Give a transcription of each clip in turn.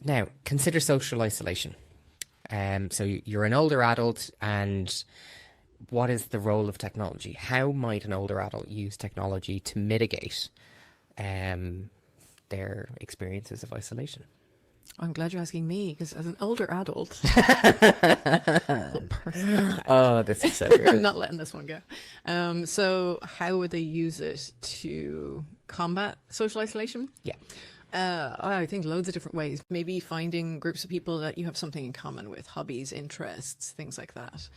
Now, consider social isolation. So you're an older adult, and what is the role of technology? How might an older adult use technology to mitigate um, their experiences of isolation? I'm glad you're asking me because as an older adult, personally, Oh, this is so I'm weird. not letting this one go. So how would they use it to combat social isolation? Yeah. I think loads of different ways. Maybe finding groups of people that you have something in common with, hobbies, interests, things like that.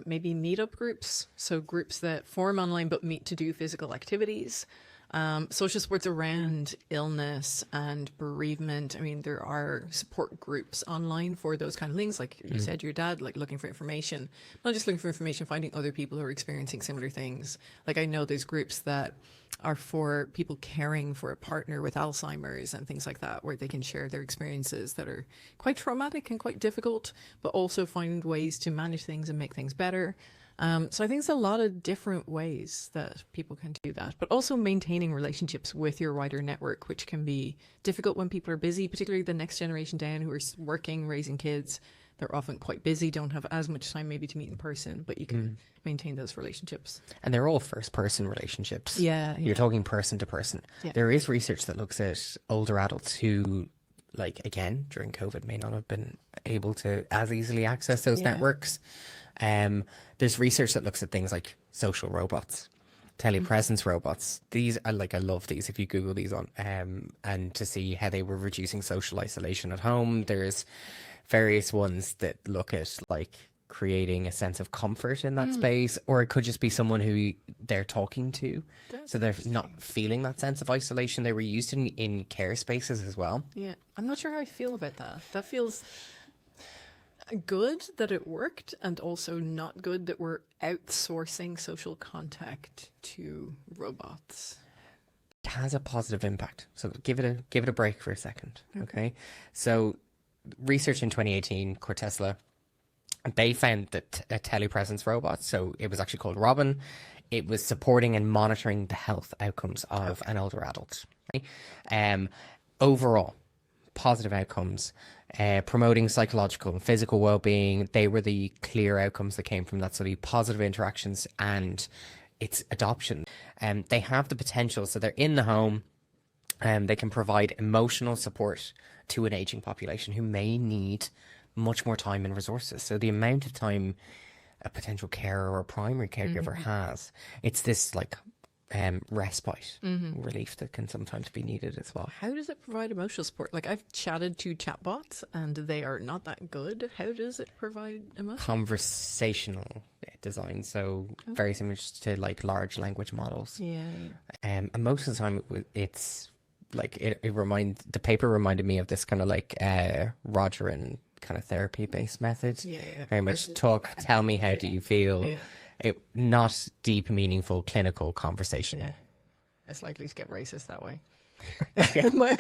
Maybe meetup groups, so groups that form online but meet to do physical activities. Social supports around illness and bereavement. I mean, there are support groups online for those kind of things. Like you said, your dad, like looking for information, not just looking for information, finding other people who are experiencing similar things. Like I know there's groups that are for people caring for a partner with Alzheimer's and things like that, where they can share their experiences that are quite traumatic and quite difficult, but also find ways to manage things and make things better. So I think it's a lot of different ways that people can do that, but also maintaining relationships with your wider network, which can be difficult when people are busy, particularly the next generation down who are working, raising kids. They're often quite busy, don't have as much time maybe to meet in person, but you can maintain those relationships. And they're all first person relationships. Yeah. You're talking person to person. Yeah. There is research that looks at older adults who, like, again, during COVID, may not have been able to as easily access those networks. There's research that looks at things like social robots, telepresence robots. These are like, I love these. If you Google these on, and to see how they were reducing social isolation at home, there's various ones that look at like creating a sense of comfort in that space, or it could just be someone who they're talking to. So they're not feeling that sense of isolation. They were used in care spaces as well. Yeah. I'm not sure how I feel about that. That feels good that it worked, and also not good that we're outsourcing social contact to robots. It has a positive impact. So give it a break for a second. Okay. So research in 2018, Cortesla, they found that a telepresence robot, so it was actually called Robin, it was supporting and monitoring the health outcomes of an older adult. Right? Overall, positive outcomes, promoting psychological and physical well-being. They were the clear outcomes that came from that study. Positive interactions and its adoption. They have the potential, so they're in the home, and they can provide emotional support to an aging population who may need much more time and resources. So the amount of time a potential carer or a primary caregiver has, it's this like respite relief that can sometimes be needed as well. How does it provide emotional support? Like I've chatted to chatbots and they are not that good. How does it provide emotional? Conversational design, so very similar to like large language models. Yeah. And most of the time it's like the paper reminded me of this kind of like Roger and kind of therapy based method. Yeah. Very much tell me how do you feel. Yeah. Not deep, meaningful, clinical conversation. Yeah. It's likely to get racist that way. my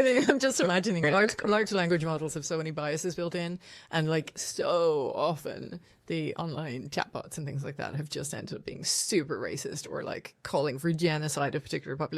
thing, I'm just imagining large language models have so many biases built in, and like so often the online chatbots and things like that have just ended up being super racist or like calling for genocide of particular populations.